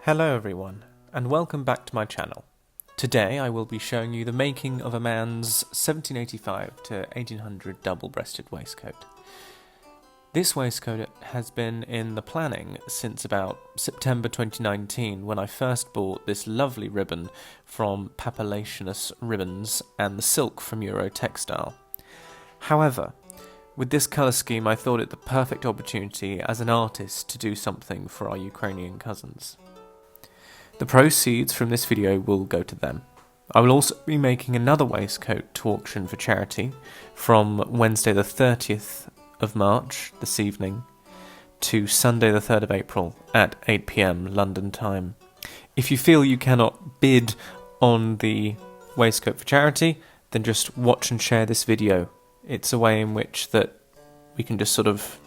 Hello everyone, and welcome back to my channel. Today I will be showing you the making of a man's 1785 to 1800 double-breasted waistcoat. This waistcoat has been in the planning since about September 2019 when I first bought this lovely ribbon from Papulationus Ribbons and the silk from Euro Textile. However, with this colour scheme I thought it the perfect opportunity as an artist to do something for our Ukrainian cousins. The proceeds from this video will go to them. I will also be making another waistcoat to auction for charity from Wednesday the 30th of March, this evening, to Sunday the 3rd of April at 8 PM London time. If you feel you cannot bid on the waistcoat for charity, then just watch and share this video. It's a way in which that we can just sort of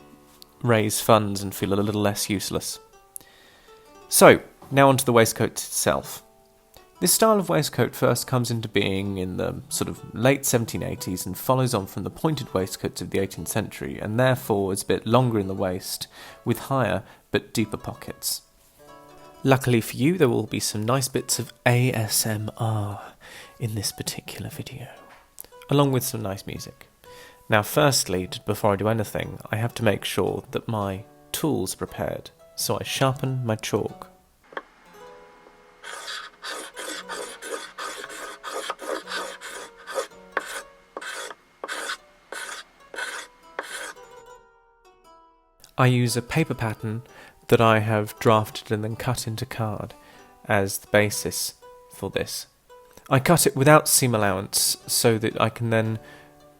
raise funds and feel a little less useless. So, now onto the waistcoat itself. This style of waistcoat first comes into being in the sort of late 1780s and follows on from the pointed waistcoats of the 18th century, and therefore is a bit longer in the waist with higher but deeper pockets. Luckily for you, there will be some nice bits of ASMR in this particular video, along with some nice music. Now firstly, before I do anything, I have to make sure that my tools are prepared, so I sharpen my chalk. I use a paper pattern that I have drafted and then cut into card as the basis for this. I cut it without seam allowance so that I can then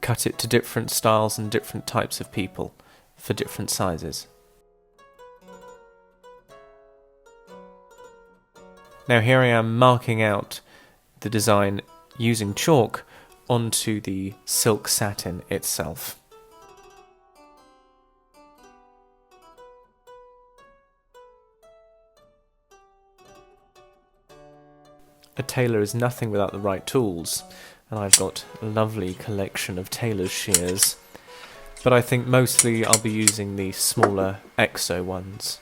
cut it to different styles and different types of people for different sizes. Now here I am marking out the design using chalk onto the silk satin itself. A tailor is nothing without the right tools, and I've got a lovely collection of tailor's shears, but I think mostly I'll be using the smaller EXO ones.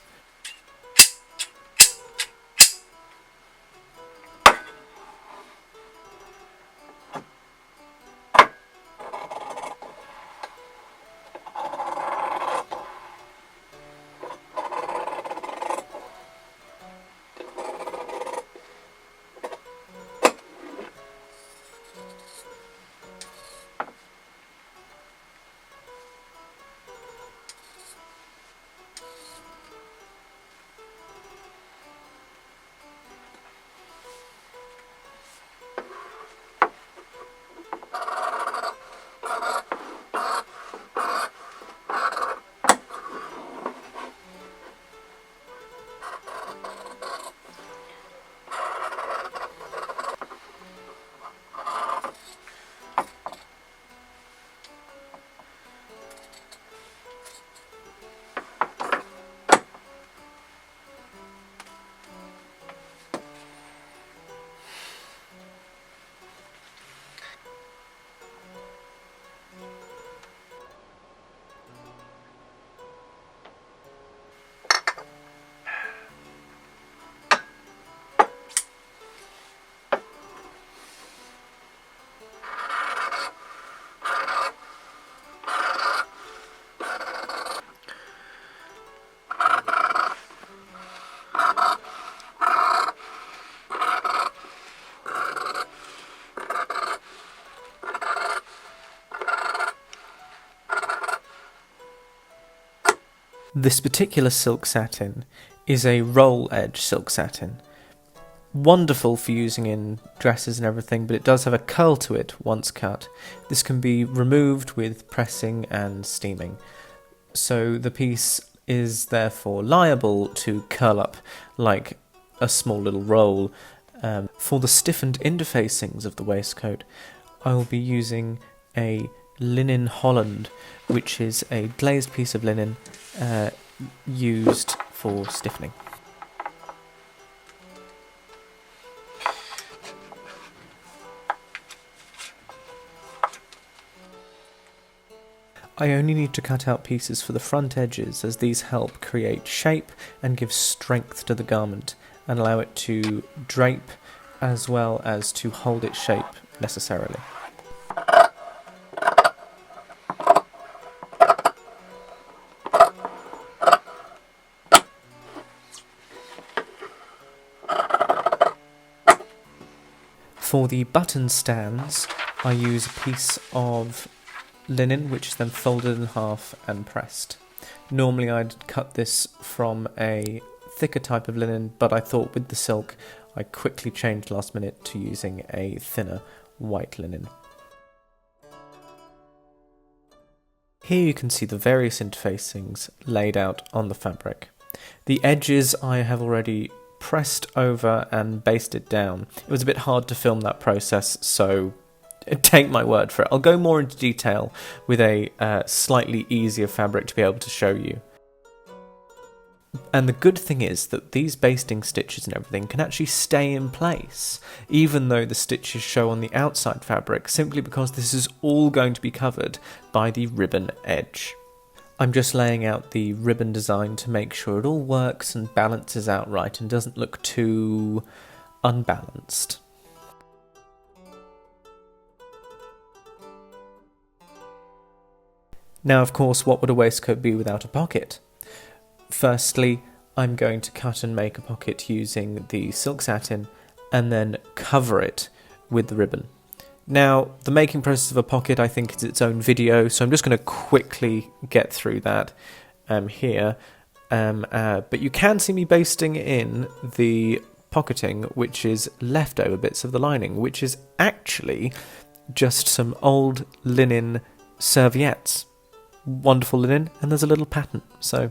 This particular silk satin is a roll edge silk satin. Wonderful for using in dresses and everything, but it does have a curl to it once cut. This can be removed with pressing and steaming. So the piece is therefore liable to curl up like a small little roll. For the stiffened interfacings of the waistcoat, I will be using a linen holland, which is a glazed piece of linen used for stiffening. I only need to cut out pieces for the front edges, as these help create shape and give strength to the garment and allow it to drape as well as to hold its shape necessarily. For the button stands, I use a piece of linen which is then folded in half and pressed. Normally I'd cut this from a thicker type of linen, but I thought with the silk I quickly changed last minute to using a thinner white linen. Here you can see the various interfacings laid out on the fabric. The edges I have already pressed over and basted down. It was a bit hard to film that process, so take my word for it. I'll go more into detail with a slightly easier fabric to be able to show you. And the good thing is that these basting stitches and everything can actually stay in place, even though the stitches show on the outside fabric, simply because this is all going to be covered by the ribbon edge. I'm just laying out the ribbon design to make sure it all works and balances out right and doesn't look too unbalanced. Now, of course, what would a waistcoat be without a pocket? Firstly, I'm going to cut and make a pocket using the silk satin and then cover it with the ribbon. Now, the making process of a pocket I think is its own video, so I'm just going to quickly get through that here. But you can see me basting in the pocketing, which is leftover bits of the lining, which is actually just some old linen serviettes. Wonderful linen, and there's a little pattern, so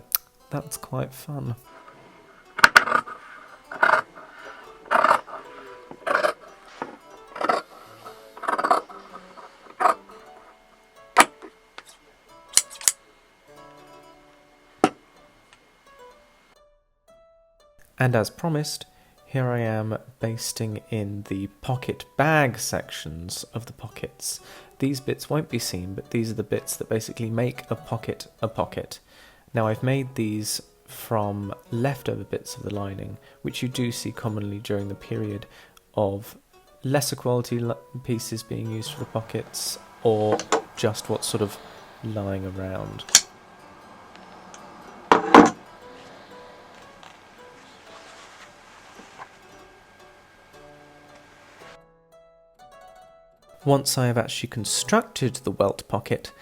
that's quite fun. And as promised, here I am basting in the pocket bag sections of the pockets. These bits won't be seen, but these are the bits that basically make a pocket a pocket. Now I've made these from leftover bits of the lining, which you do see commonly during the period of lesser quality pieces being used for the pockets, or just what's sort of lying around. Once I have actually constructed the welt pocket,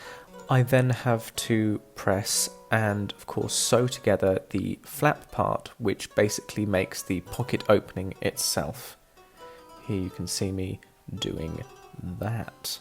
I then have to press and, of course, sew together the flap part, which basically makes the pocket opening itself. Here you can see me doing that.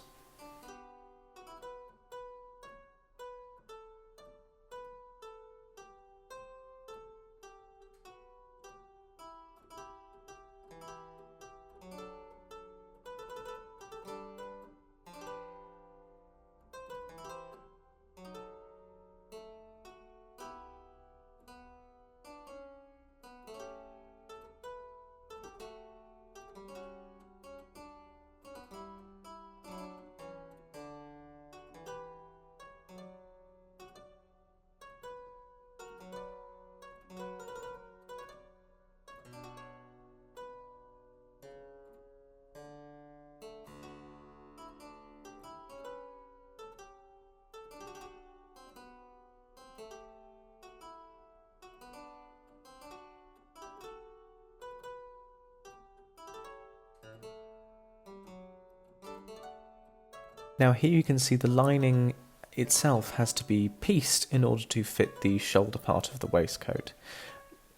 Now here you can see the lining itself has to be pieced in order to fit the shoulder part of the waistcoat.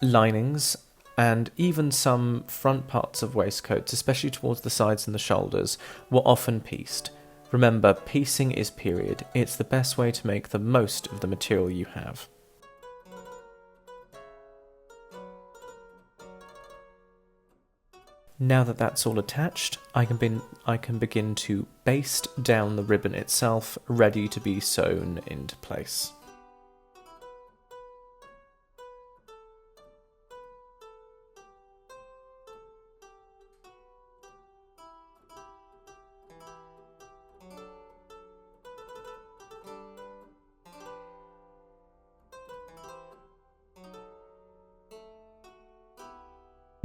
Linings and even some front parts of waistcoats, especially towards the sides and the shoulders, were often pieced. Remember, piecing is period. It's the best way to make the most of the material you have. Now that that's all attached, I can begin to baste down the ribbon itself, ready to be sewn into place.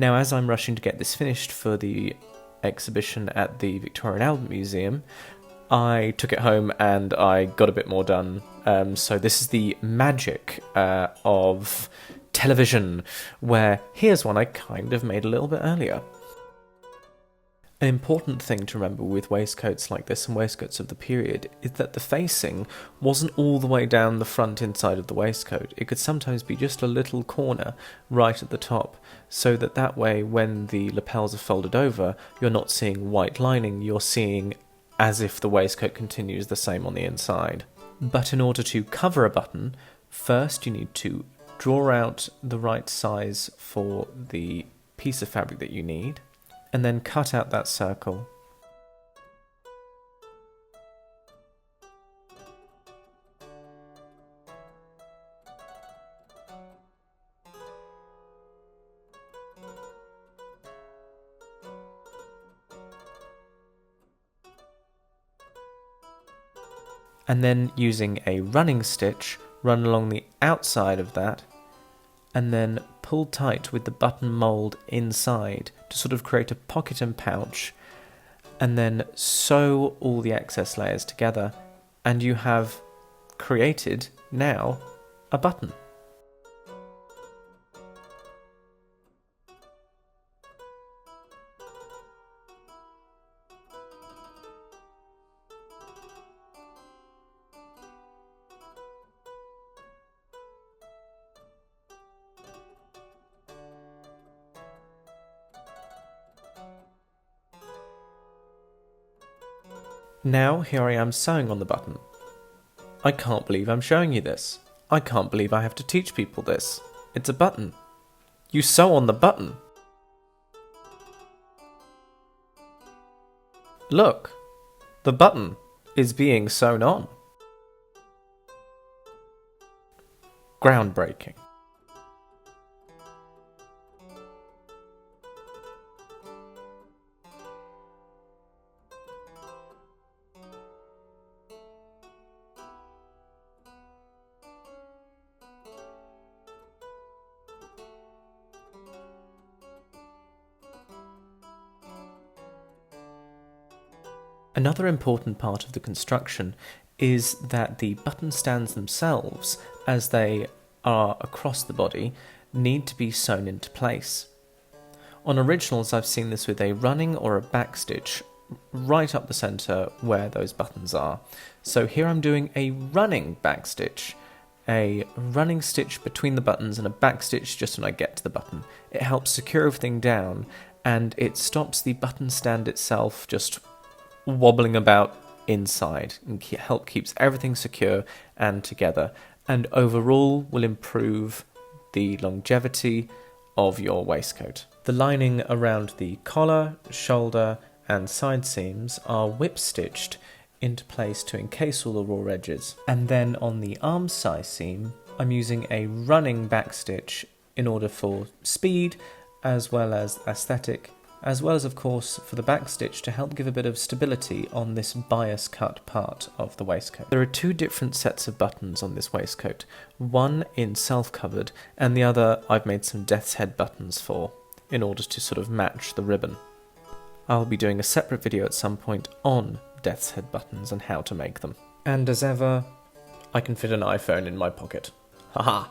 Now, as I'm rushing to get this finished for the exhibition at the Victoria and Albert Museum, I took it home and I got a bit more done. So this is the magic of television, where here's one I kind of made a little bit earlier. An important thing to remember with waistcoats like this and waistcoats of the period is that the facing wasn't all the way down the front inside of the waistcoat. It could sometimes be just a little corner right at the top, so that way when the lapels are folded over, you're not seeing white lining, you're seeing as if the waistcoat continues the same on the inside. But in order to cover a button, first you need to draw out the right size for the piece of fabric that you need, and then cut out that circle. And then using a running stitch, run along the outside of that, and then pull tight with the button mould inside to sort of create a pocket and pouch, and then sew all the excess layers together, and you have created now a button. Now here I am sewing on the button. I can't believe I'm showing you this. I can't believe I have to teach people this. It's a button. You sew on the button. Look, the button is being sewn on. Groundbreaking. Another important part of the construction is that the button stands themselves, as they are across the body, need to be sewn into place. On originals I've seen this with a running or a back stitch right up the centre where those buttons are. So here I'm doing a running back stitch, a running stitch between the buttons and a back stitch just when I get to the button. It helps secure everything down, and it stops the button stand itself just wobbling about inside, and keeps everything secure and together, and overall will improve the longevity of your waistcoat. The lining around the collar, shoulder and side seams are whip stitched into place to encase all the raw edges, and then on the arm size seam I'm using a running back stitch in order for speed as well as aesthetic, as well as of course for the back stitch to help give a bit of stability on this bias cut part of the waistcoat. There are two different sets of buttons on this waistcoat, one in self-covered and the other I've made some death's head buttons for, in order to sort of match the ribbon. I'll be doing a separate video at some point on death's head buttons and how to make them. And as ever, I can fit an iPhone in my pocket. Haha!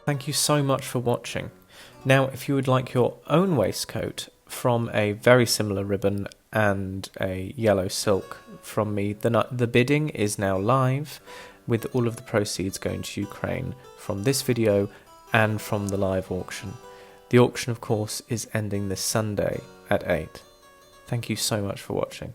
Thank you so much for watching. Now, if you would like your own waistcoat from a very similar ribbon and a yellow silk from me, the bidding is now live, with all of the proceeds going to Ukraine from this video and from the live auction. The auction, of course, is ending this Sunday at 8. Thank you so much for watching.